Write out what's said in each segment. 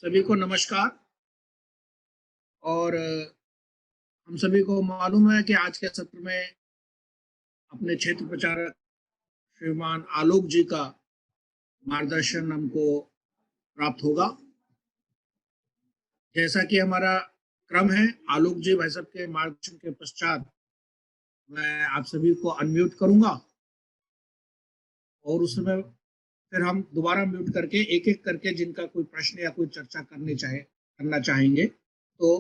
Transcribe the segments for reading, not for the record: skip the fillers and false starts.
सभी को नमस्कार। और हम सभी को मालूम है कि आज के सत्र में अपने क्षेत्र प्रचारक श्रीमान आलोक जी का मार्गदर्शन हमको प्राप्त होगा। जैसा कि हमारा क्रम है, आलोक जी भाई साहब के मार्गदर्शन के पश्चात मैं आप सभी को अनम्यूट करूंगा और उस समय फिर हम दोबारा म्यूट करके एक एक करके जिनका कोई प्रश्न या कोई चर्चा करना चाहेंगे तो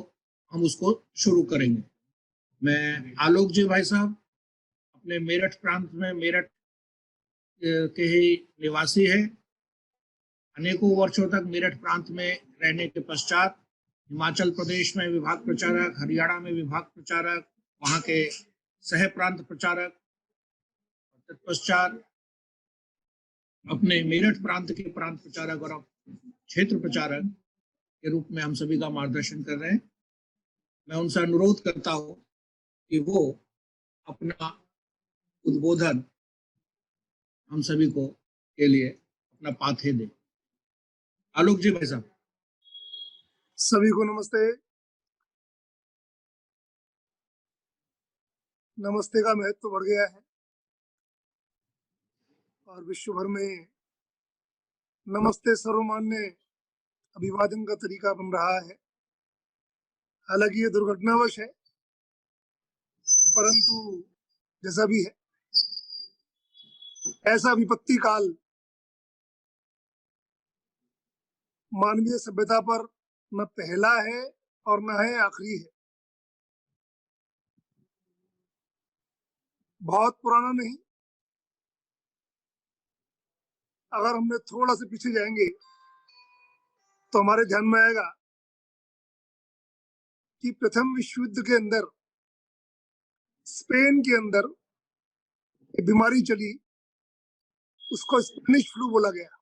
हम उसको शुरू करेंगे। मैं आलोक जी भाई साहब अपने मेरठ प्रांत में मेरठ के ही निवासी है। अनेकों वर्षों तक मेरठ प्रांत में रहने के पश्चात हिमाचल प्रदेश में विभाग प्रचारक, हरियाणा में विभाग प्रचारक, वहां के सह प्रांत प्रचारक, तत्पश्चात अपने मेरठ प्रांत के प्रांत प्रचारक और क्षेत्र प्रचारक के रूप में हम सभी का मार्गदर्शन कर रहे हैं। मैं उनसे अनुरोध करता हूं कि वो अपना उद्बोधन हम सभी को के लिए अपना पाथे दे। आलोक जी भाई साहब। सभी को नमस्ते। नमस्ते का महत्व तो बढ़ गया है और विश्व भर में नमस्ते सर्वमान्य अभिवादन का तरीका बन रहा है। हालांकि ये दुर्घटनावश है, परंतु जैसा भी है, ऐसा विपत्ति काल मानवीय सभ्यता पर न पहला है और न है आखिरी है। बहुत पुराना नहीं। अगर हमने थोड़ा सा पीछे जाएंगे तो हमारे ध्यान में आएगा कि प्रथम विश्व युद्ध के अंदर स्पेन के अंदर एक बीमारी चली, उसको स्पेनिश फ्लू बोला गया।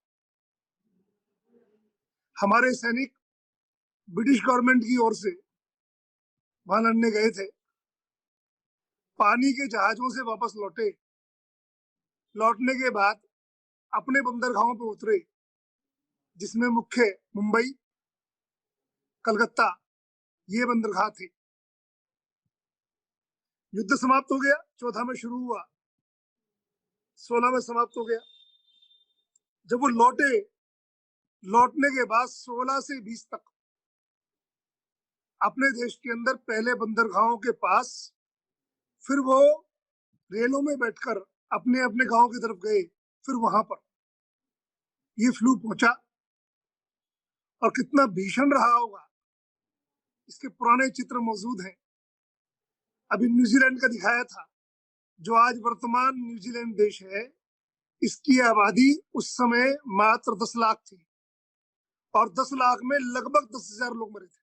हमारे सैनिक ब्रिटिश गवर्नमेंट की ओर से वहां लड़ने गए थे। पानी के जहाजों से वापस लौटे। लौटने के बाद अपने बंदरगाहों पर उतरे, जिसमें मुख्य मुंबई, कलकत्ता ये बंदरगाह थे। युद्ध समाप्त हो गया, चौथा में शुरू हुआ, 16 में समाप्त हो गया। जब वो लौटने के बाद 16 से 20 तक अपने देश के अंदर पहले बंदरगाहों के पास, फिर वो रेलों में बैठकर अपने अपने गांव की तरफ गए, फिर वहां पर ये फ्लू पहुंचा। और कितना भीषण रहा होगा इसके पुराने चित्र मौजूद हैं। अभी न्यूजीलैंड का दिखाया था, जो आज वर्तमान न्यूजीलैंड देश है, इसकी आबादी उस समय मात्र 10 लाख थी और 10 लाख में लगभग 10,000 लोग मरे थे।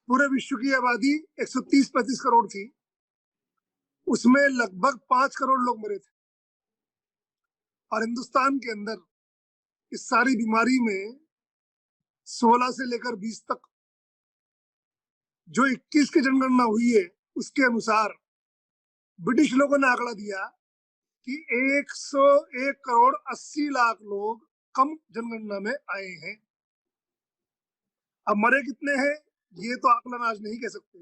पूरे विश्व की आबादी 130-135 करोड़ थी, उसमें लगभग 5 करोड़ लोग मरे थे। और हिंदुस्तान के अंदर इस सारी बीमारी में 16 से लेकर 20 तक जो 21 की जनगणना हुई है, उसके अनुसार ब्रिटिश लोगों ने आंकड़ा दिया कि 101 करोड़ 80 लाख लोग कम जनगणना में आए हैं। अब मरे कितने हैं ये तो आकलन आज नहीं कह सकते,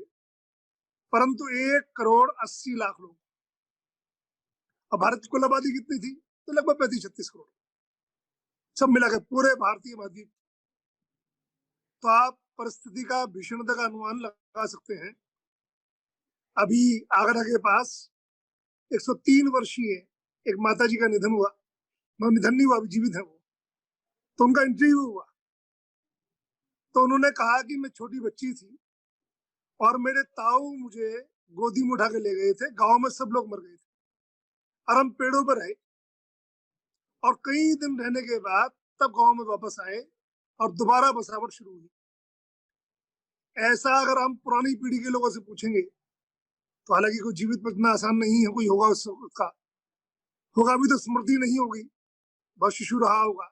परंतु 1 करोड़ 80 लाख लोग। अब भारत की कुल आबादी कितनी थी? तो लगभग 35-36 करोड़, सब मिलाकर पूरे भारतीय महाद्वीप। तो आप परिस्थिति का भीषणता का अनुमान लगा सकते हैं। अभी आगरा के पास 103 वर्षीय एक माता जी का निधन हुआ। निधन नहीं हुआ, अभी जीवित है वो। तो उनका इंटरव्यू हुआ, तो उन्होंने कहा कि मैं छोटी बच्ची थी और मेरे ताऊ मुझे गोदी में उठा के ले गए थे। गांव में सब लोग मर गए थे और हम पेड़ों पर रहे, और कई दिन रहने के बाद तब गांव में वापस आए और दोबारा बसावट शुरू हुई। ऐसा अगर हम पुरानी पीढ़ी के लोगों से पूछेंगे तो हालांकि कोई जीवित बचना आसान नहीं है, कोई होगा उसका होगा भी तो स्मृति नहीं होगी, बहुत शिशु रहा होगा,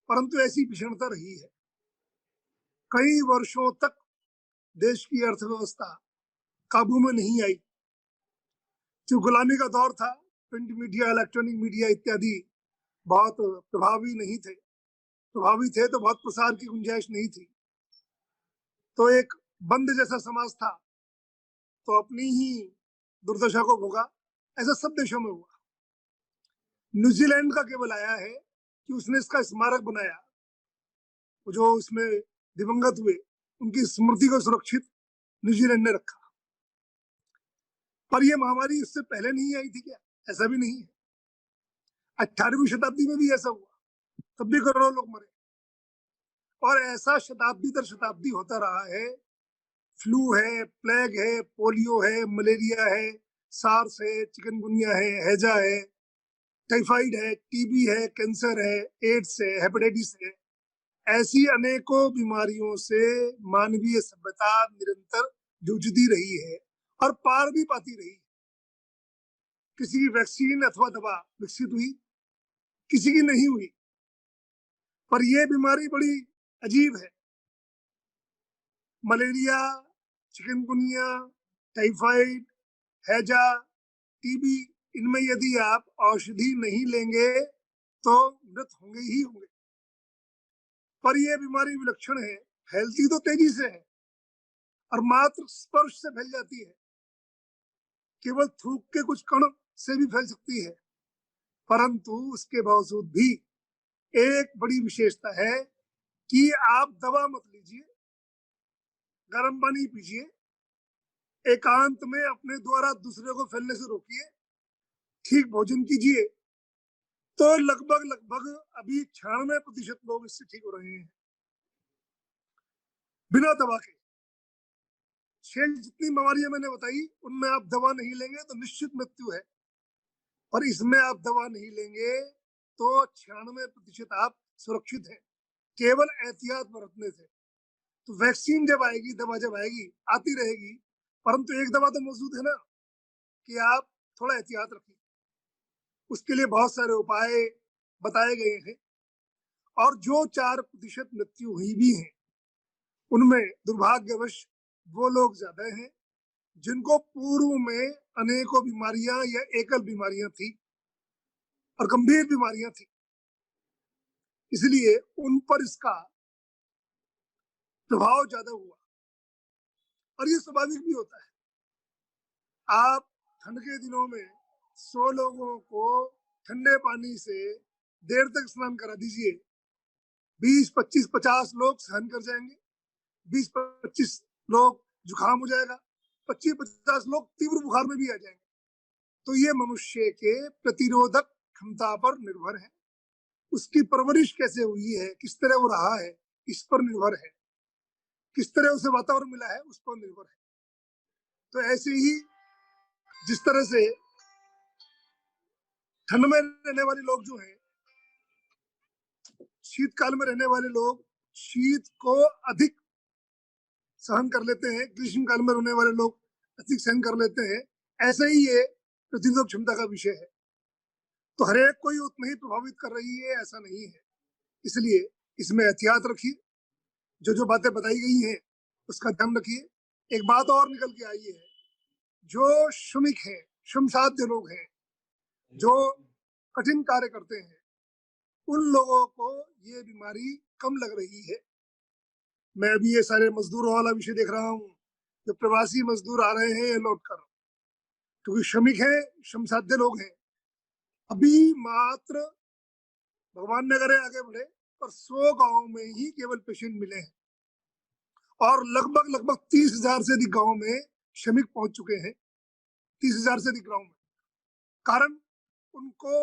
परंतु ऐसी भीषणता रही है। कई वर्षों तक देश की अर्थव्यवस्था काबू में नहीं आई। जो गुलामी का दौर था, प्रिंट मीडिया, इलेक्ट्रॉनिक मीडिया इत्यादि बहुत प्रभावी नहीं थे। प्रभावित है तो बहुत प्रसार की गुंजाइश नहीं थी, तो एक बंद जैसा समाज था, तो अपनी ही दुर्दशा को भोगा। ऐसा सब देशों में हुआ। न्यूजीलैंड का केवल आया है कि उसने इसका स्मारक बनाया, जो इसमें दिवंगत हुए उनकी स्मृति को सुरक्षित न्यूजीलैंड ने रखा। पर यह महामारी इससे पहले नहीं आई थी क्या? ऐसा भी नहीं है। 18वीं शताब्दी में भी ऐसा हुआ, तब भी करोड़ों लोग मरे, और ऐसा शताब्दी दर शताब्दी होता रहा है। फ्लू है, प्लेग है, पोलियो है, मलेरिया है, सार्स है, चिकनगुनिया है, हैजा है, टाइफाइड है, टीबी है, कैंसर है, एड्स है, हेपेटाइटिस है। ऐसी अनेकों बीमारियों से मानवीय सभ्यता निरंतर जूझती रही है और पार भी पाती रही। किसी की वैक्सीन अथवा दवा विकसित हुई, किसी की नहीं हुई। पर यह बीमारी बड़ी अजीब है। मलेरिया, चिकनगुनिया, टाइफाइड, हैजा, टीबी, इनमें यदि आप औषधि नहीं लेंगे तो मृत होंगे ही होंगे। पर यह बीमारी विलक्षण है, फैलती तो तेजी से है और मात्र स्पर्श से फैल जाती है। केवल थूक के कुछ कण से भी फैल सकती है, परंतु उसके बावजूद भी एक बड़ी विशेषता है कि आप दवा मत लीजिए, गर्म पानी पीजिए, एकांत में अपने द्वारा दूसरे को फैलने से रोकिए, ठीक भोजन कीजिए, तो लगभग अभी 96% लोग इससे ठीक हो रहे हैं बिना दवा के। 6 जितनी बीमारियां मैंने बताई उनमें आप दवा नहीं लेंगे तो निश्चित मृत्यु है, और इसमें आप दवा नहीं लेंगे तो 96% आप सुरक्षित हैं, केवल एहतियात बरतने से। तो वैक्सीन जब आएगी, दवा जब आएगी, आती रहेगी, परंतु एक दवा तो मौजूद है ना कि आप थोड़ा एहतियात रखिए। उसके लिए बहुत सारे उपाय बताए गए हैं, और जो 4% मृत्यु हुई भी है उनमें दुर्भाग्यवश वो लोग ज्यादा हैं जिनको पूर्व में अनेकों बीमारियां या एकल बीमारियां थी और गंभीर बीमारियां थी, इसलिए उन पर इसका प्रभाव ज्यादा हुआ। और ये स्वाभाविक भी होता है। आप ठंड के दिनों में 100 लोगों को ठंडे पानी से देर तक स्नान करा दीजिए, 20, 25, 50 लोग सहन कर जाएंगे, 20, 25 लोग जुकाम हो जाएगा, 25, 50 लोग तीव्र बुखार में भी आ जाएंगे। तो ये मनुष्य के प्रतिरोधक क्षमता पर निर्भर है, उसकी परवरिश कैसे हुई है, किस तरह वो रहा है, इस पर निर्भर है, किस तरह उसे वातावरण मिला है उस पर निर्भर है। तो ऐसे ही जिस तरह से ठंड में रहने वाले लोग जो हैं, शीतकाल में रहने वाले लोग शीत को अधिक सहन कर लेते हैं, ग्रीष्म काल में रहने वाले लोग अधिक सहन कर लेते हैं, ऐसे ही ये प्रतिरोधक क्षमता का विषय है। तो हर एक को ही उतना ही प्रभावित कर रही है ऐसा नहीं है, इसलिए इसमें एहतियात रखिए। जो बातें बताई गई हैं उसका ध्यान रखिए। एक बात और निकल के आई है, जो श्रमिक हैं, श्रमसाध्य लोग हैं, जो कठिन कार्य करते हैं, उन लोगों को ये बीमारी कम लग रही है। मैं अभी ये सारे मजदूरों वाला विषय देख रहा हूँ, जो प्रवासी मजदूर आ रहे हैं लौट कर, क्योंकि श्रमिक है, श्रमसाध्य लोग हैं। अभी मात्र भगवान ने करे आगे बढ़े पर 100 गांव में ही केवल पेशेंट मिले हैं, और लगभग 30,000 से अधिक गांव में श्रमिक पहुंच चुके हैं, 30,000 से अधिक गांव में। कारण उनको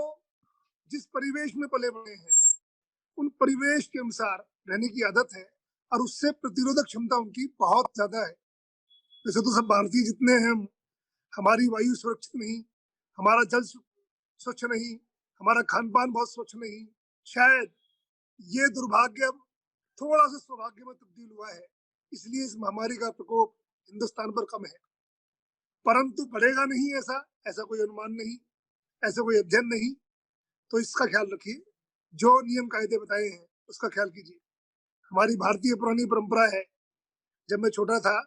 जिस परिवेश में पले बड़े हैं उन परिवेश के अनुसार रहने की आदत है, और उससे प्रतिरोधक क्षमता उनकी बहुत ज्यादा है। वैसे तो सब भारतीय जितने हैं, हमारी वायु सुरक्षित नहीं, हमारा जल स्वच्छ नहीं, हमारा खान पान बहुत स्वच्छ नहीं, शायद ये दुर्भाग्य थोड़ा सा सौभाग्य में तब्दील हुआ है, इसलिए इस महामारी का प्रकोप हिंदुस्तान पर कम है। परंतु बढ़ेगा नहीं ऐसा ऐसा कोई अनुमान नहीं, ऐसा कोई अध्ययन नहीं। तो इसका ख्याल रखिए, जो नियम कायदे बताए हैं उसका ख्याल कीजिए। हमारी भारतीय पुरानी परंपरा है, जब मैं छोटा था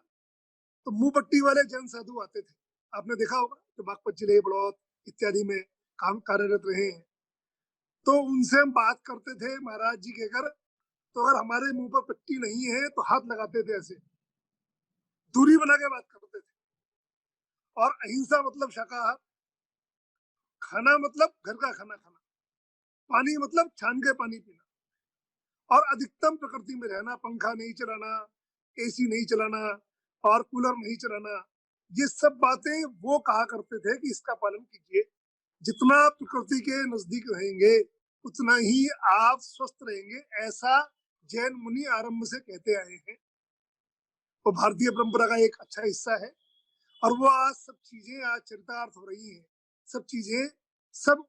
तो मुंह पट्टी वाले जैन साधु आते थे, आपने देखा होगा, जो बागपत जिले, बड़ौत इत्यादि में काम कार्यरत रहे हैं। तो उनसे हम बात करते थे महाराज जी कहकर तो अगर हमारे मुंह पर पट्टी नहीं है तो हाथ लगाते थे, ऐसे दूरी बना के बात करते थे। और अहिंसा मतलब शाकाहार, खाना मतलब घर का खाना खाना, पानी मतलब छान के पानी पीना, और अधिकतम प्रकृति में रहना, पंखा नहीं चलाना, एसी नहीं चलाना और कूलर नहीं चलाना। ये सब बातें वो कहा करते थे कि इसका पालन कीजिए। जितना प्रकृति के नजदीक रहेंगे उतना ही आप स्वस्थ रहेंगे, ऐसा जैन मुनि आरंभ से कहते आए हैं। वो भारतीय परंपरा का एक अच्छा हिस्सा है और वो आज सब चीजें आज चरितार्थ हो रही हैं। सब चीजें सब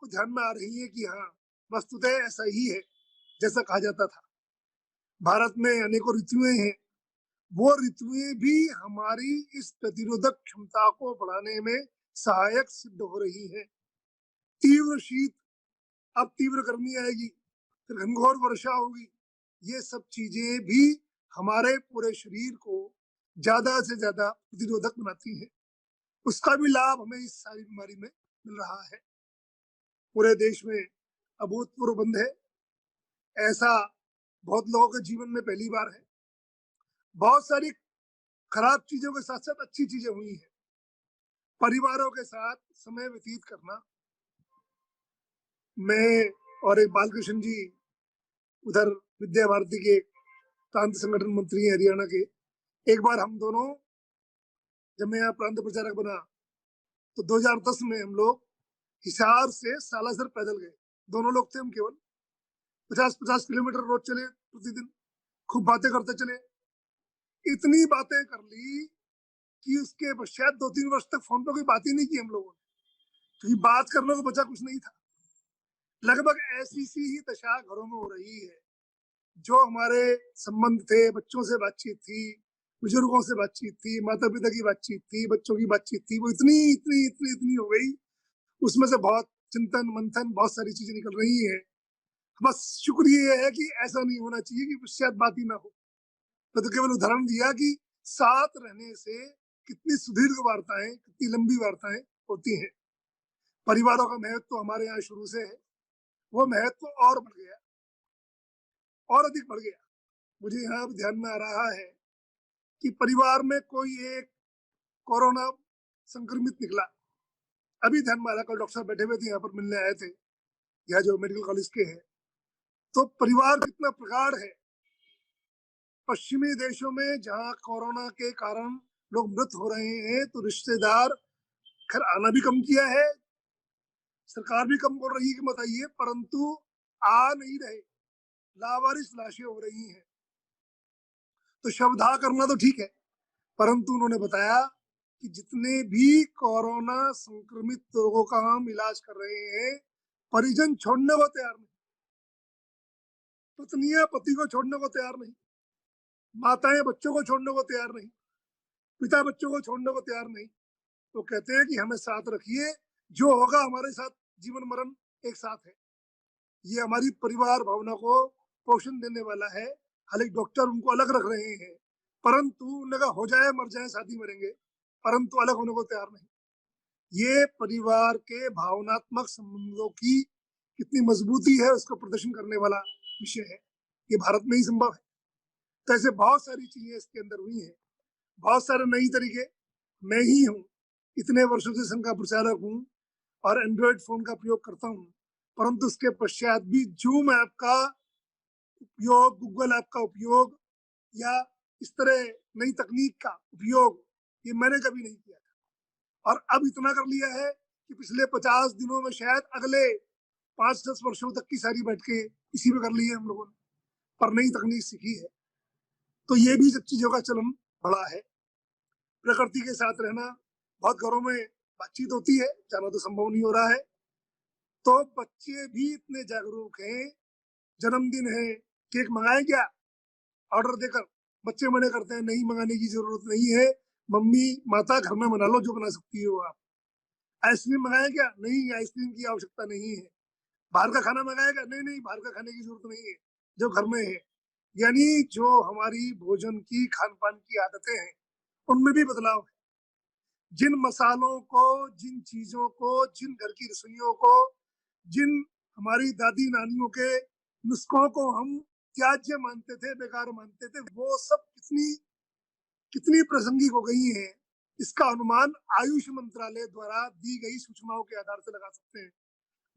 को ध्यान में आ रही है कि हाँ, वस्तुतः ऐसा ही है जैसा कहा जाता था। भारत में अनेकों ऋतुएं हैं, वो ऋतुएं भी हमारी इस प्रतिरोधक क्षमता को बढ़ाने में सहायक सिद्ध हो रही हैं। तीव्र शीत, अब तीव्र गर्मी आएगी, फिर घनघोर वर्षा होगी। ये सब चीजें भी हमारे पूरे शरीर को ज्यादा से ज्यादा प्रतिरोधक बनाती हैं। उसका भी लाभ हमें इस सारी बीमारी में मिल रहा है। पूरे देश में अभूतपूर्व बंद है, ऐसा बहुत लोगों के जीवन में पहली बार है। बहुत सारी खराब चीजों के साथ साथ अच्छी चीजें हुई हैं। परिवारों के साथ समय व्यतीत करना, मैं और एक बालकृष्ण जी उधर विद्या भारती के प्रांत संगठन मंत्री हैं हरियाणा के, एक बार हम दोनों, जब मैं यहाँ प्रांत प्रचारक बना तो 2010 में हम लोग हिसार से सालासर पैदल गए। दोनों लोग थे हम, केवल 50-50 किलोमीटर रोज चले प्रतिदिन, खूब बातें करते चले। इतनी बातें कर ली कि उसके पश्चात 2-3 वर्ष तक फोन पर कोई बात ही नहीं की हम लोगों ने, क्योंकि बात करने को बचा कुछ नहीं था। लगभग ऐसी सी ही दशा घरों में हो रही है। जो हमारे संबंध थे, बच्चों से बातचीत थी, बुजुर्गों से बातचीत थी, माता पिता की बातचीत थी, बच्चों की बातचीत थी, वो इतनी इतनी इतनी इतनी हो गई, उसमें से बहुत चिंतन मंथन, बहुत सारी चीजें निकल रही हैं। बस शुक्र ये है कि ऐसा नहीं होना चाहिए कि पश्चात बात ही ना हो। मैं तो केवल उदाहरण दिया कि साथ रहने से कितनी सुदीर्घ वार्ताएं, कितनी लंबी वार्ताएं होती हैं। परिवारों का महत्व तो हमारे यहाँ शुरू से है, वो महत्व और बढ़ गया, और अधिक बढ़ गया। मुझे यहाँ ध्यान में आ रहा है कि परिवार में कोई एक कोरोना संक्रमित निकला, अभी ध्यान में आ रहा, कल डॉक्टर साहब बैठे हुए थे यहाँ पर, मिलने आए थे, यहाँ जो मेडिकल कॉलेज के हैं। तो परिवार कितना प्रगाढ़ है। पश्चिमी देशों में जहाँ कोरोना के कारण लोग मृत हो रहे हैं, तो रिश्तेदार खैर आना भी कम किया है, सरकार भी कम बोल रही है कि मत आइए, परंतु आ नहीं रहे, लावारिस लाशें हो रही हैं। तो शवदाह करना तो ठीक है, परंतु उन्होंने बताया कि जितने भी कोरोना संक्रमित लोगों का हम इलाज कर रहे हैं, परिजन छोड़ने को तैयार नहीं, पत्नियां पति को छोड़ने को तैयार नहीं, माताएं बच्चों को छोड़ने को तैयार नहीं, पिता बच्चों को छोड़ने को तैयार नहीं। तो कहते हैं कि हमें साथ रखिए, जो होगा हमारे साथ, जीवन मरण एक साथ है। ये हमारी परिवार भावना को पोषण देने वाला है। हालांकि डॉक्टर उनको अलग रख रहे हैं, परंतु उन्होंने कहा हो जाए मर जाए साथ ही मरेंगे, परंतु अलग होने को तैयार नहीं। ये परिवार के भावनात्मक संबंधों की कितनी मजबूती है उसका प्रदर्शन करने वाला विषय है। ये भारत में ही संभव है। तो ऐसे बहुत सारी चीजें इसके अंदर हुई हैं, बहुत सारे नई तरीके। मैं ही हूँ, इतने वर्षों से संघ का प्रचारक हूँ और एंड्रॉइड फोन का प्रयोग करता हूँ, परंतु उसके पश्चात भी जूम ऐप का उपयोग, गूगल ऐप का उपयोग या इस तरह नई तकनीक का उपयोग ये मैंने कभी नहीं किया था। और अब इतना कर लिया है कि पिछले 50 दिनों में शायद अगले 5-10 वर्षों तक की सारी बैठकें इसी में कर ली है हम लोगों ने, पर नई तकनीक सीखी है। तो ये भी सब चीजों का चलन बढ़ा है। प्रकृति के साथ रहना, बहुत घरों में बातचीत होती है, जाना तो संभव नहीं हो रहा है। तो बच्चे भी इतने जागरूक हैं, जन्मदिन है, केक मंगाए क्या, ऑर्डर देकर, बच्चे मना करते हैं नहीं मंगाने की जरूरत नहीं है, मम्मी माता घर में बना लो जो बना सकती हो आप। आइसक्रीम मंगाए क्या, नहीं आइसक्रीम की आवश्यकता नहीं है। बाहर का खाना मंगाएगा, नहीं नहीं बाहर का खाने की जरूरत नहीं है, जो घर में है। यानी जो हमारी भोजन की, खान पान की आदतें हैं, उनमें भी बदलाव है। जिन मसालों को, जिन चीजों को, जिन घर की रसोइयों को, जिन हमारी दादी नानियों के नुस्खों को हम त्याज्य मानते थे, बेकार मानते थे, वो सब कितनी प्रासंगिक हो गई है, इसका अनुमान आयुष मंत्रालय द्वारा दी गई सूचनाओं के आधार से लगा सकते हैं।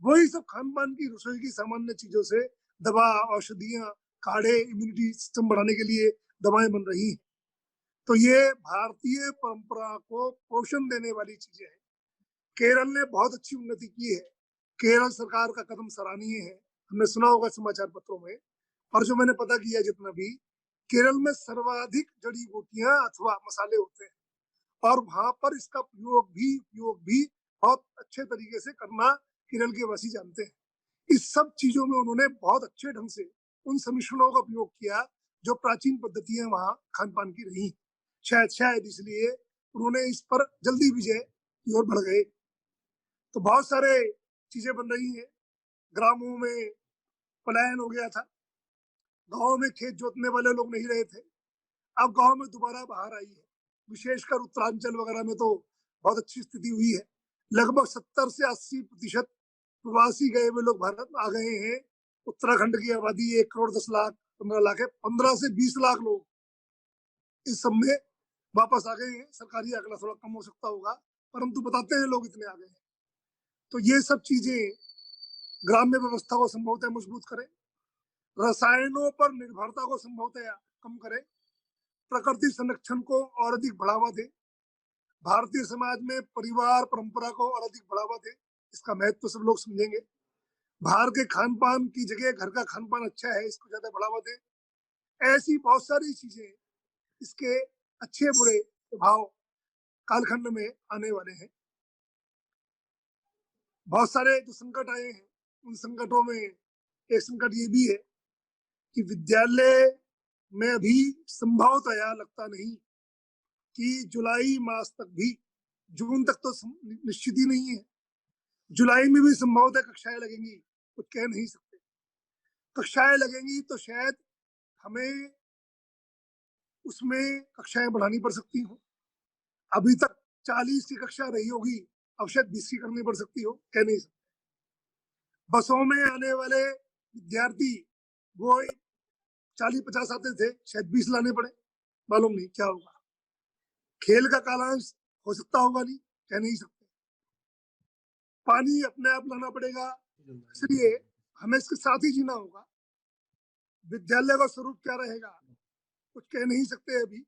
वही सब खान पान की, रसोई की सामान्य चीजों से दवा, औषधियां, काढ़े, इम्यूनिटी सिस्टम बढ़ाने के लिए दवाएं बन रही हैं। तो ये भारतीय परंपरा को पोषण देने वाली चीजें हैं। केरल ने बहुत अच्छी उन्नति की है। केरल सरकार का कदम सराहनीय है, हमने सुना होगा समाचार पत्रों में। और जो मैंने पता किया जितना भी, केरल में सर्वाधिक जड़ी बूटियां अथवा मसाले होते हैं, और वहां पर इसका उपयोग भी बहुत अच्छे तरीके से करना केरल के वासी जानते हैं। इस सब चीजों में उन्होंने बहुत अच्छे ढंग से उन सम्मिश्रणों का उपयोग किया जो प्राचीन पद्धतियां वहां खान पान की रही। शायद इसलिए उन्होंने इस पर जल्दी विजय की ओर बढ़ गए। तो बहुत सारे चीजें बन रही हैं। ग्रामों में पलायन हो गया था, गांव में खेत जोतने वाले लोग नहीं रहे थे, अब गांव में दोबारा बाहर आई है। विशेषकर उत्तरांचल वगैरह में तो बहुत अच्छी स्थिति हुई है। लगभग 70 से 80% प्रवासी गए हुए लोग भारत आ गए हैं। उत्तराखंड की आबादी 1 करोड़ 10 लाख 15 लाख है। 15 से 20 लाख लोग इस सब में वापस आ गए हैं। सरकारी आंकड़ा थोड़ा कम हो सकता होगा, परंतु बताते हैं लोग इतने आ गए हैं। तो ये सब चीजें ग्राम्य व्यवस्था को संभवतः मजबूत करें, रसायनों पर निर्भरता को संभवतः कम करें, प्रकृति संरक्षण को और अधिक बढ़ावा दे, भारतीय समाज में परिवार परंपरा को और अधिक बढ़ावा दे। इसका महत्व सब लोग समझेंगे। बाहर के खान पान की जगह घर का खान पान अच्छा है, इसको ज्यादा बढ़ावा दे। ऐसी बहुत सारी चीजें, इसके अच्छे बुरे प्रभाव कालखंड में आने वाले हैं। बहुत सारे जो संकट आए हैं, उन संकटों में एक संकट ये भी है कि विद्यालय में अभी संभवतया लगता नहीं कि जुलाई मास तक भी, जून तक तो निश्चित ही नहीं है, जुलाई में भी संभवतः कक्षाएं लगेंगी, कुछ कह नहीं सकते। कक्षाएं लगेंगी तो शायद हमें उसमें कक्षाएं बढ़ानी पड़ सकती हो। अभी तक 40 की कक्षा रही होगी, अब शायद 20 की करनी पड़ सकती हो, कह नहीं सकते। बसों में आने वाले विद्यार्थी वो 40-50 आते थे, शायद 20 लाने पड़े, मालूम नहीं क्या होगा। खेल का कालांश हो सकता होगा, नहीं कह नहीं सकते। पानी अपने आप लाना पड़ेगा, इसलिए हमें इसके साथ ही जीना होगा। विद्यालय का स्वरूप क्या रहेगा कुछ कह नहीं सकते अभी।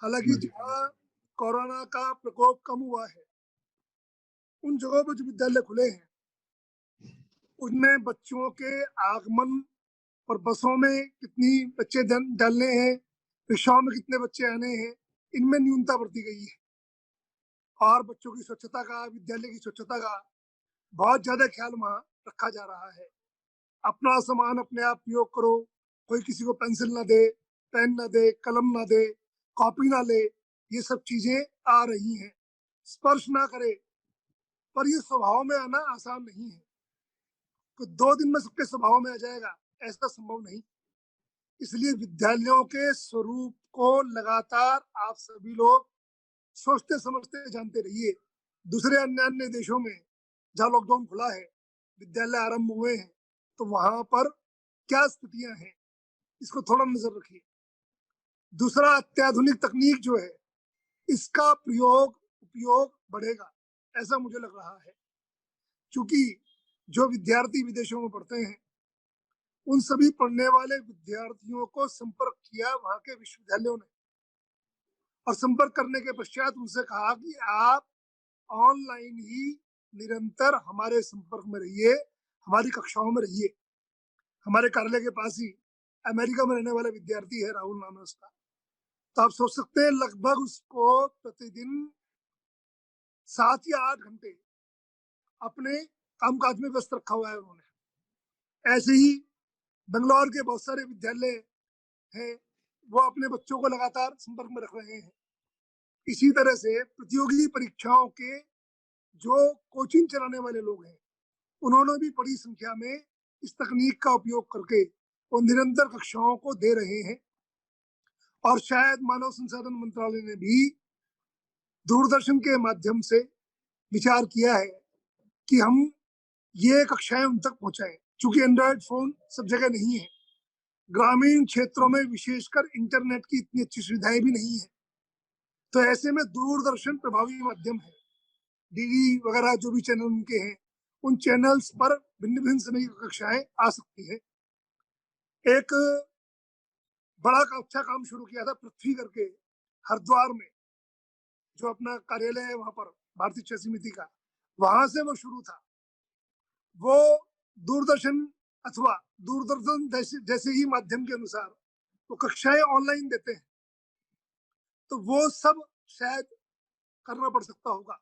हालांकि जहाँ कोरोना का प्रकोप कम हुआ है, उन जगहों पर जो विद्यालय खुले हैं, उनमें बच्चों के आगमन और बसों में कितनी बच्चे डालने हैं, रिक्शाओं में कितने बच्चे आने हैं, इनमें न्यूनता बरती गई है। और बच्चों की स्वच्छता का, विद्यालय की स्वच्छता का बहुत ज्यादा ख्याल वहां रखा जा रहा है। अपना सामान अपने आप उपयोग करो, कोई किसी को पेंसिल ना दे, पेन ना दे, कलम ना दे, कॉपी ना ले, ये सब चीजें आ रही हैं। स्पर्श ना करे, पर ये स्वभाव में आना आसान नहीं है। तो 2 दिन में सबके स्वभाव में आ जाएगा, ऐसा संभव नहीं। इसलिए विद्यालयों के स्वरूप को लगातार आप सभी लोग सोचते समझते जानते रहिए। दूसरे अन्य देशों में जहाँ लॉकडाउन खुला है, विद्यालय आरंभ हुए हैं, तो वहां पर क्या स्थितियां हैं, इसको थोड़ा नजर रखिए। दूसरा, अत्याधुनिक तकनीक जो है, इसका उपयोग बढ़ेगा, ऐसा मुझे लग रहा है। क्योंकि जो विद्यार्थी विदेशों में पढ़ते हैं, उन सभी पढ़ने वाले विद्यार्थियों को संपर्क किया वहां के विश्वविद्यालयों ने, और संपर्क करने के पश्चात उनसे कहा कि आप ऑनलाइन ही निरंतर हमारे संपर्क में रहिए, हमारी कक्षाओं में रहिए। हमारे कार्यालय के पास ही अमेरिका में रहने वाला विद्यार्थी है, राहुल नाम है उसका। तो आप सोच सकते हैं लगभग उसको प्रतिदिन 7 या 8 घंटे अपने कामकाज में व्यस्त रखा हुआ है उन्होंने। ऐसे ही बेंगलोर के बहुत सारे विद्यालय हैं, वो अपने बच्चों को लगातार संपर्क में रख रहे हैं। इसी तरह से प्रतियोगी परीक्षाओं के जो कोचिंग चलाने वाले लोग हैं, उन्होंने भी बड़ी संख्या में इस तकनीक का उपयोग करके वो निरंतर कक्षाओं को दे रहे हैं। और शायद मानव संसाधन मंत्रालय ने भी दूरदर्शन के माध्यम से विचार किया है कि हम ये कक्षाएं उन तक पहुंचाएं। चूंकि एंड्रॉयड फोन सब जगह नहीं है, ग्रामीण क्षेत्रों में विशेषकर इंटरनेट की इतनी अच्छी सुविधाएं भी नहीं है। तो ऐसे में दूरदर्शन प्रभावी माध्यम है। डीडी वगैरह जो भी चैनल उनके हैं, उन चैनल्स पर भिन्न भिन्न समय की कक्षाएं आ सकती है। एक बड़ा अच्छा काम शुरू किया था पृथ्वी करके, हरिद्वार में जो अपना कार्यालय है वहां पर भारतीय शिक्षा समिति का, वहां से वो शुरू था। वो दूरदर्शन अथवा दूरदर्शन जैसे ही माध्यम के अनुसार वो कक्षाएं ऑनलाइन देते हैं, तो वो सब शायद करना पड़ सकता होगा।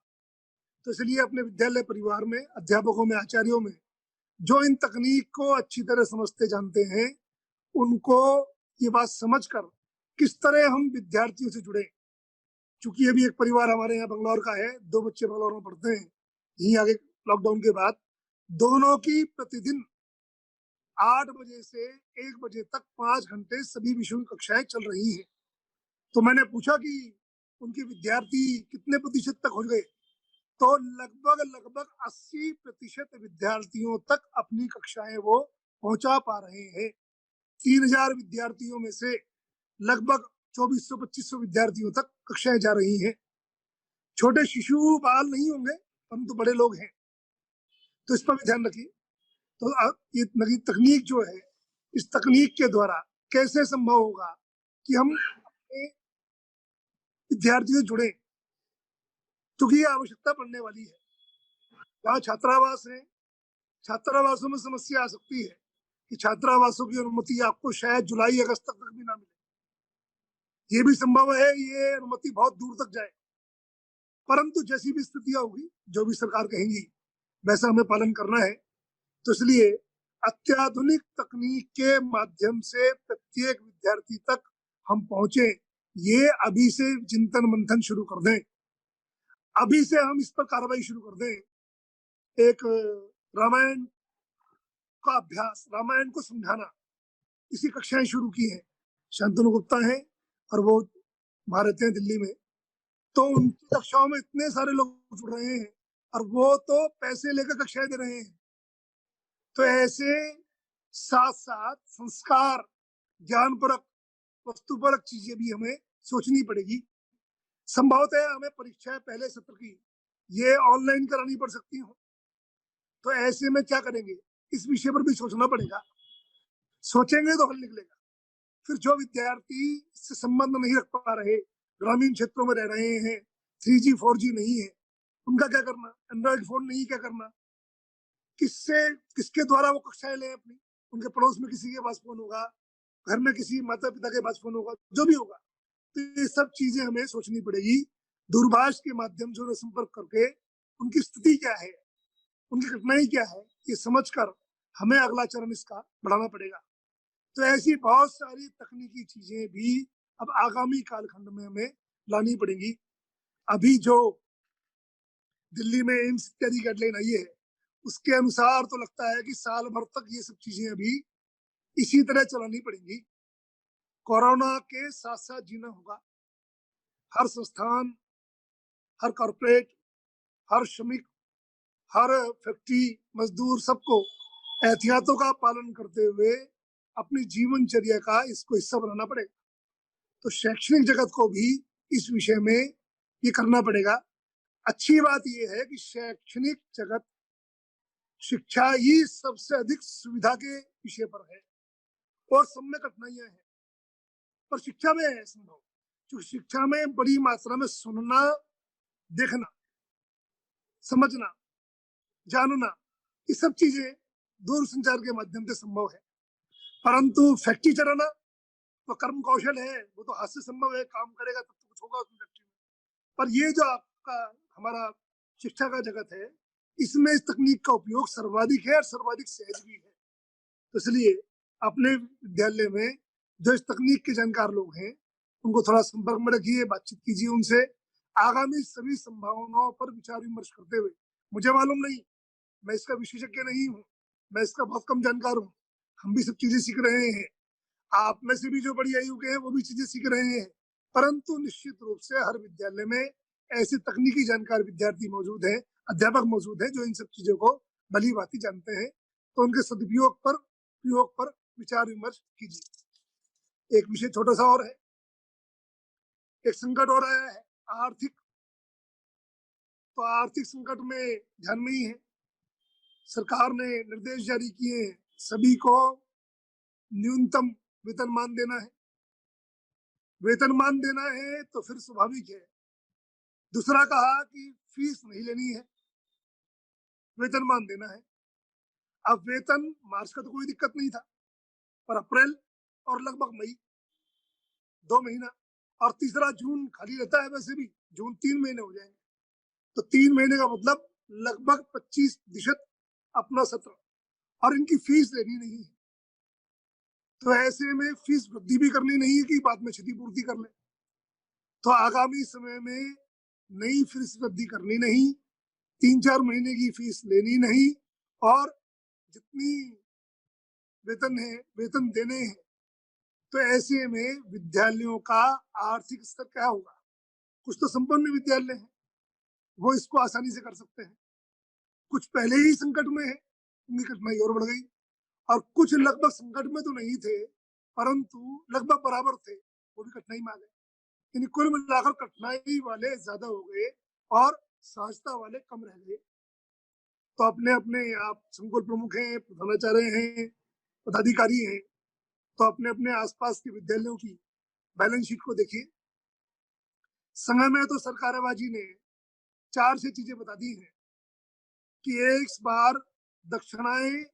तो इसलिए अपने विद्यालय परिवार में, अध्यापकों में, आचार्यों में जो इन तकनीक को अच्छी तरह समझते जानते हैं, उनको ये बात समझकर किस तरह हम विद्यार्थियों से जुड़े। चूंकि अभी एक परिवार हमारे यहाँ बंगलौर का है, 2 बच्चे बंगलौर में पढ़ते हैं, यहीं आगे लॉकडाउन के बाद दोनों की प्रतिदिन 8 बजे से 1 बजे तक 5 घंटे सभी विषयों की कक्षाएं चल रही हैं। तो मैंने पूछा कि उनके विद्यार्थी कितने प्रतिशत तक हो गए, तो लगभग 80% विद्यार्थियों तक अपनी कक्षाएं वो पहुंचा पा रहे हैं। 3000 विद्यार्थियों में से लगभग 2400-2500 विद्यार्थियों तक कक्षाएं जा रही हैं। छोटे शिशु बाल नहीं होंगे, परंतु बड़े लोग हैं, तो इस पर भी ध्यान रखिए। तो ये नई तकनीक जो है, इस तकनीक के द्वारा कैसे संभव होगा कि हम विद्यार्थियों से जुड़े, क्योंकि ये आवश्यकता पड़ने वाली है। जहाँ छात्रावास है, छात्रावासों में समस्या आ सकती है कि छात्रावासों की अनुमति आपको शायद जुलाई अगस्त तक भी ना मिले। ये भी संभव है ये अनुमति बहुत दूर तक जाए, परंतु जैसी भी स्थितियां होगी, जो भी सरकार कहेंगी, वैसा हमें पालन करना है। तो इसलिए अत्याधुनिक तकनीक के माध्यम से प्रत्येक विद्यार्थी तक हम पहुंचे, ये अभी से चिंतन मंथन शुरू कर दें, अभी से हम इस पर कार्रवाई शुरू कर दें। एक रामायण का अभ्यास, रामायण को समझाना, इसी कक्षाएं शुरू की है। शांतनु गुप्ता है और वो वहां रहते हैं दिल्ली में, तो उनकी कक्षाओं में इतने सारे लोग जुड़ रहे हैं और वो तो पैसे लेकर कक्षाएं दे रहे हैं। तो ऐसे साथ साथ संस्कार, ज्ञानपरक, वस्तुपरक चीजें भी हमें सोचनी पड़ेगी। संभवतः हमें परीक्षाएं पहले सत्र की ये ऑनलाइन करानी पड़ सकती हो, तो ऐसे में क्या करेंगे, इस विषय पर भी सोचना पड़ेगा। सोचेंगे तो हल निकलेगा। फिर जो विद्यार्थी इससे संबंध नहीं रख पा रहे, ग्रामीण क्षेत्रों में रह रहे हैं, 3G 4G नहीं है, उनका क्या करना, एंड्रॉइड फोन नहीं, क्या करना, किसके द्वारा वो कक्षाएं लें अपनी। उनके पड़ोस में किसी के पास फोन होगा, घर में किसी माता पिता के पास फोन होगा, जो भी होगा। तो ये सब चीजें हमें सोचनी पड़ेगी। दूरभाष के माध्यम से संपर्क करके उनकी स्थिति क्या है, उनकी कठिनाई क्या है, ये समझकर हमें अगला चरण इसका बढ़ाना पड़ेगा। तो ऐसी बहुत सारी तकनीकी चीजें भी अब आगामी कालखंड में हमें लानी पड़ेंगी। अभी जो दिल्ली में एम्स इत्यादि गाइडलाइन आई है, उसके अनुसार तो लगता है कि साल भर तक ये सब चीजें अभी इसी तरह चलानी पड़ेंगी। कोरोना के साथ साथ जीना होगा। हर संस्थान, हर कॉर्पोरेट, हर श्रमिक, हर फैक्ट्री मजदूर, सबको एहतियातों का पालन करते हुए अपनी जीवनचर्या का इसको हिस्सा बनाना पड़ेगा। तो शैक्षणिक जगत को भी इस विषय में ये करना पड़ेगा। अच्छी बात यह है कि शैक्षणिक जगत, शिक्षा ही सबसे अधिक सुविधा के विषय पर है और सब में कठिनाइयां हैं, पर शिक्षा में है संभव। जो शिक्षा में बड़ी मात्रा में सुनना, देखना, समझना, जानना, ये सब चीजें दूर संचार के माध्यम से संभव है। परंतु फैक्ट्री चलाना तो कर्म कौशल है, वो तो हाथ से संभव है, काम करेगा तब तो कुछ होगा उसमें फैक्ट्री में। पर ये जो आपका हमारा शिक्षा का जगत है, इसमें इस तकनीक का उपयोग सर्वाधिक है और सर्वाधिक सहज भी है। तो इसलिए अपने विद्यालय में जो इस तकनीक के जानकार लोग हैं, उनको थोड़ा संपर्क में रखिए, बातचीत कीजिए उनसे। आगामी सभी संभावनाओं पर विचार विमर्श करते हुए, मुझे मालूम नहीं, मैं इसका विशेषज्ञ नहीं हूँ, मैं इसका बहुत कम जानकार हूँ, हम भी सब चीजें सीख रहे हैं, आप में से भी जो बड़ी आयु के हैं वो भी चीजें सीख रहे हैं। परंतु निश्चित रूप से हर विद्यालय में ऐसे तकनीकी जानकार विद्यार्थी मौजूद हैं, अध्यापक मौजूद हैं, जो इन सब चीजों को भली भांति जानते हैं। तो उनके सदुपयोग पर, प्रयोग पर विचार विमर्श कीजिए। एक विषय छोटा सा और है, एक संकट और आया है आर्थिक। तो आर्थिक संकट में ध्यान में ही है, सरकार ने निर्देश जारी किए हैं, सभी को न्यूनतम वेतनमान देना है। वेतनमान देना है तो फिर स्वाभाविक है, दूसरा कहा कि फीस नहीं लेनी है, वेतनमान देना है। अब वेतन मार्च का तो कोई दिक्कत नहीं था, पर अप्रैल और लगभग मई 2 महीना, और तीसरा जून खाली रहता है, वैसे भी जून 3 महीने हो जाएंगे, तो 3 महीने का मतलब लगभग 25% अपना सत्र, और इनकी फीस लेनी नहीं है। तो ऐसे में फीस वृद्धि भी करनी नहीं है कि बाद में क्षतिपूर्ति कर ले। तो आगामी समय में नई फीस वृद्धि करनी नहीं, 3-4 महीने की फीस लेनी नहीं, और जितनी वेतन है वेतन देने हैं। तो ऐसे में विद्यालयों का आर्थिक स्तर क्या होगा? कुछ तो संपन्न विद्यालय हैं, वो इसको आसानी से कर सकते हैं, कुछ पहले ही संकट में है, उनकी कठिनाई और बढ़ गई, और कुछ लगभग संकट में तो नहीं थे परंतु लगभग बराबर थे, वो भी कठिनाई में आ गए। यानी कुल मिलाकर कठिनाई वाले ज्यादा हो गए और सहजता वाले कम रह गए। तो अपने अपने आप संकुल प्रमुख हैं, प्रधानाचार्य हैं, पदाधिकारी हैं, तो अपने अपने आसपास के विद्यालयों की बैलेंस शीट को देखिए। समय में तो सरकारेबाजी ने 4 से चीजें बता दी हैं कि एक बार दक्षिणाएं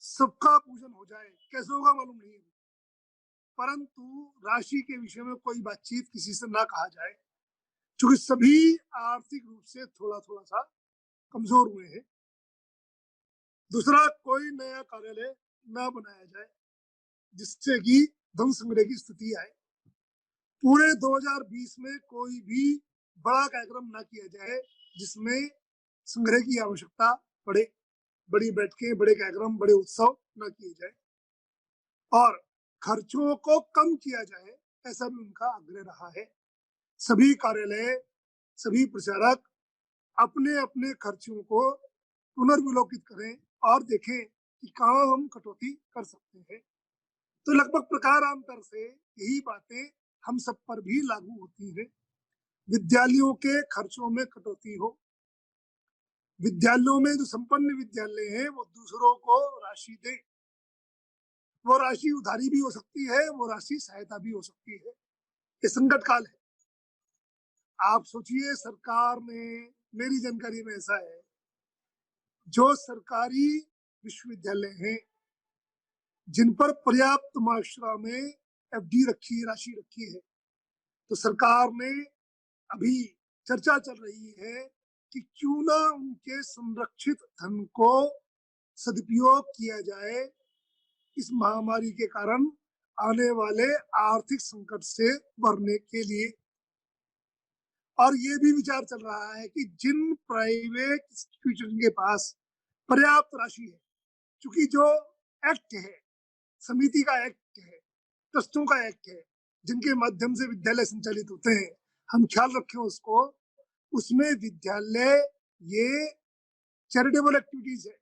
सबका पूजन हो जाए, कैसे होगा मालूम नहीं है, परंतु राशि के विषय में कोई बातचीत किसी से ना कहा जाए, क्योंकि सभी आर्थिक रूप से थोड़ा थोड़ा सा कमजोर हुए हैं। दूसरा, कोई नया कार्यालय ना बनाया जाए जिससे कि धन संग्रह की स्थिति आए। पूरे 2020 में कोई भी बड़ा कार्यक्रम ना किया जाए जिसमें संग्रह की आवश्यकता पड़े, बड़ी बैठकें, बड़े कार्यक्रम, बड़े उत्सव ना किए जाए, और खर्चों को कम किया जाए, ऐसा भी उनका आग्रह रहा है। सभी कार्यालय, सभी प्रचारक अपने अपने खर्चों को पुनर्विलोकित करें और देखें कि कहाँ हम कटौती कर सकते हैं। तो लगभग प्रकारांतर से यही बातें हम सब पर भी लागू होती हैं। विद्यालयों के खर्चों में कटौती हो, विद्यालयों में जो संपन्न विद्यालय हैं वो दूसरों को राशि दें, वो राशि उधारी भी हो सकती है, वो राशि सहायता भी हो सकती है। ये संकट काल है। आप सोचिए, सरकार ने, मेरी जानकारी में ऐसा है, जो सरकारी विश्वविद्यालय हैं जिन पर पर्याप्त मात्रा में एफडी रखी, राशि रखी है, तो सरकार ने अभी चर्चा चल रही है कि क्यों ना उनके संरक्षित धन को सदुपयोग किया जाए इस महामारी के कारण आने वाले आर्थिक संकट से भरने के लिए। और ये भी विचार चल रहा है कि जिन प्राइवेट इंस्टीट्यूशन के पास पर्याप्त राशि है, क्योंकि जो एक्ट है, समिति का एक्ट है, ट्रस्टों का एक्ट है, जिनके माध्यम से विद्यालय संचालित होते हैं, हम ख्याल रखें उसको, उसमें विद्यालय ये चैरिटेबल एक्टिविटीज है,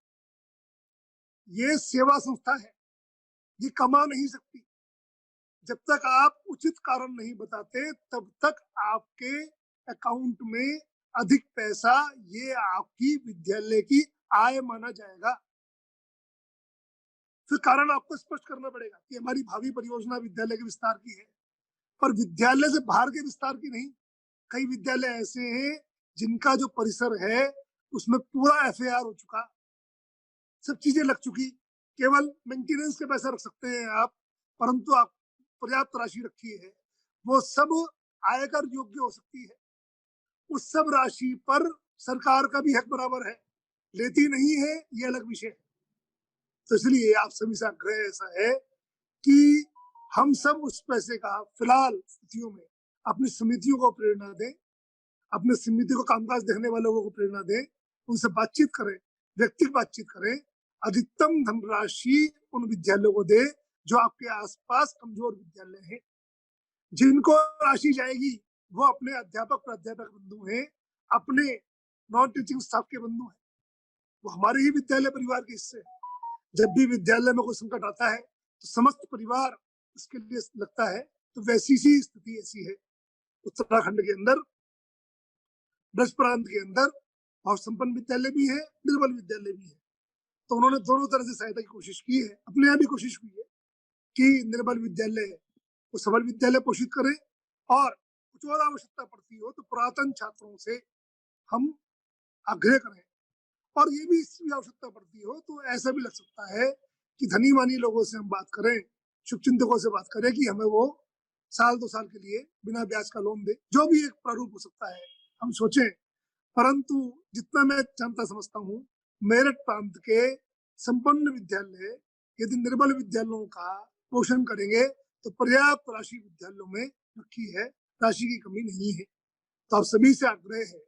ये सेवा संस्था है, ये कमा नहीं सकती। जब तक आप उचित कारण नहीं बताते तब तक आपके अकाउंट में अधिक पैसा ये आपकी विद्यालय की आय माना जाएगा। फिर कारण आपको स्पष्ट करना पड़ेगा कि हमारी भावी परियोजना विद्यालय के विस्तार की है, पर विद्यालय से बाहर के विस्तार की नहीं। कई विद्यालय ऐसे हैं जिनका जो परिसर है उसमें पूरा एफएआर हो चुका, सब चीजें लग चुकी, केवल मेंटेनेंस के पैसे रख सकते हैं आप, परंतु आप पर्याप्त राशि रखी है, वो सब आयकर योग्य हो सकती है। उस सब राशि पर सरकार का भी हक बराबर है, लेती नहीं है ये अलग विषय है। तो इसलिए आप सभी से आग्रह ऐसा है कि हम सब उस पैसे का फिलहाल स्थितियों में अपनी समितियों को प्रेरणा दें, अपने समिति को कामकाज देखने वालों को प्रेरणा दें, उनसे बातचीत करें, व्यक्तिगत बातचीत करें, अधिकतम धनराशि उन विद्यालयों को दे जो आपके आसपास कमजोर विद्यालय हैं। जिनको राशि जाएगी वो अपने अध्यापक प्राध्यापक बंधु हैं, अपने नॉन टीचिंग स्टाफ के बंधु हैं, वो हमारे ही विद्यालय परिवार के हिस्से हैं। जब भी विद्यालय में कोई संकट आता है तो समस्त परिवार इसके लिए लगता है, तो वैसी सी स्थिति ऐसी है उत्तराखंड के अंदर, ब्रज प्रांत के अंदर, और संपन्न विद्यालय भी है, निर्बल विद्यालय भी है। तो उन्होंने दोनों तरह से सहायता की कोशिश की है। अपने यहाँ भी कोशिश हुई है कि निर्बल विद्यालय को सबल विद्यालय पोषित करें, और कुछ और आवश्यकता पड़ती हो तो पुरातन छात्रों से हम आग्रह करें। और ये भी इसकी आवश्यकता पड़ती हो तो ऐसा भी लग सकता है कि धनी मानी लोगों से हम बात करें, शुभचिंतकों से बात करें कि हमें वो 1-2 साल के लिए बिना ब्याज का लोन दे। जो भी एक प्रारूप हो सकता है हम सोचें। परंतु जितना मैं जानता समझता हूँ, मेरठ प्रांत के संपन्न विद्यालय यदि निर्बल विद्यालयों का पोषण करेंगे तो पर्याप्त राशि विद्यालयों में रखी है, राशि की कमी नहीं है। तो आप सभी से आग्रह है,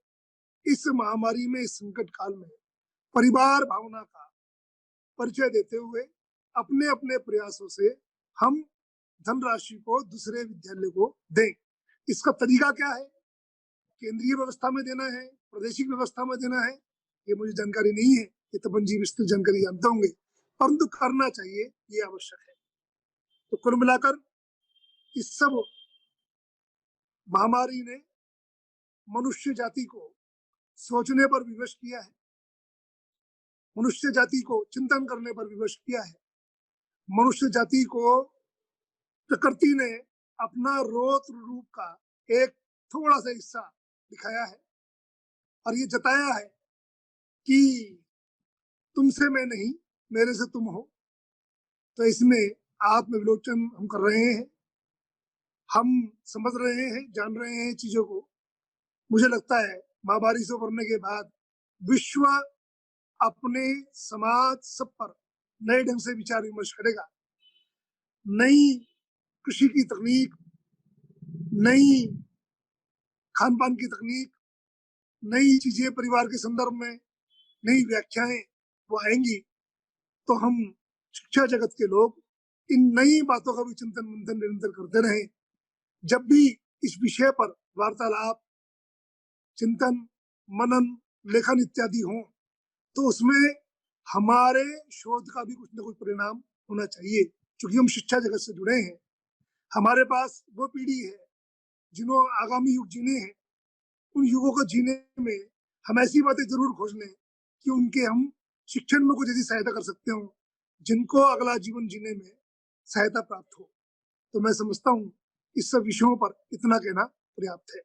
इस महामारी में, इस संकट काल में परिवार भावना का परिचय देते हुए अपने अपने प्रयासों से हम धनराशि को दूसरे विद्यालय को दें। इसका तरीका क्या है, केंद्रीय व्यवस्था में देना है, प्रादेशिक व्यवस्था में देना है, ये मुझे जानकारी नहीं है, ये तपन जी विस्तृत जानकारी जानते होंगे, परंतु करना चाहिए, ये आवश्यक है। तो कुल मिलाकर इस सब महामारी ने मनुष्य जाति को सोचने पर विवश किया है, मनुष्य जाति को चिंतन करने पर विवश किया है। मनुष्य जाति को प्रकृति ने अपना रौद्र रूप का एक थोड़ा सा हिस्सा दिखाया है, और ये जताया है कि तुमसे मैं नहीं, मेरे से तुम हो। तो इसमें आत्मविलोचन हम कर रहे हैं, हम समझ रहे हैं, जान रहे हैं चीजों को। मुझे लगता है महामारी से उबरने के बाद विश्व अपने समाज सब पर नए ढंग से विचार विमर्श करेगा। नई कृषि की तकनीक, नई खान पान की तकनीक, नई चीजें परिवार के संदर्भ में, नई व्याख्याएं वो आएंगी। तो हम शिक्षा जगत के लोग इन नई बातों का भी चिंतन मंथन निरंतर करते रहे। जब भी इस विषय पर वार्तालाप, चिंतन, मनन, लेखन इत्यादि हो, तो उसमें हमारे शोध का भी कुछ न कुछ परिणाम होना चाहिए। क्योंकि हम शिक्षा जगत से जुड़े हैं, हमारे पास वो पीढ़ी है जिन्हों आगामी युग जीने हैं। उन युगों को जीने में हम ऐसी बातें जरूर खोज लें कि उनके हम शिक्षण में कुछ ऐसी सहायता कर सकते हो जिनको अगला जीवन जीने में सहायता प्राप्त हो। तो मैं समझता हूँ इस सब विषयों पर इतना कहना पर्याप्त है।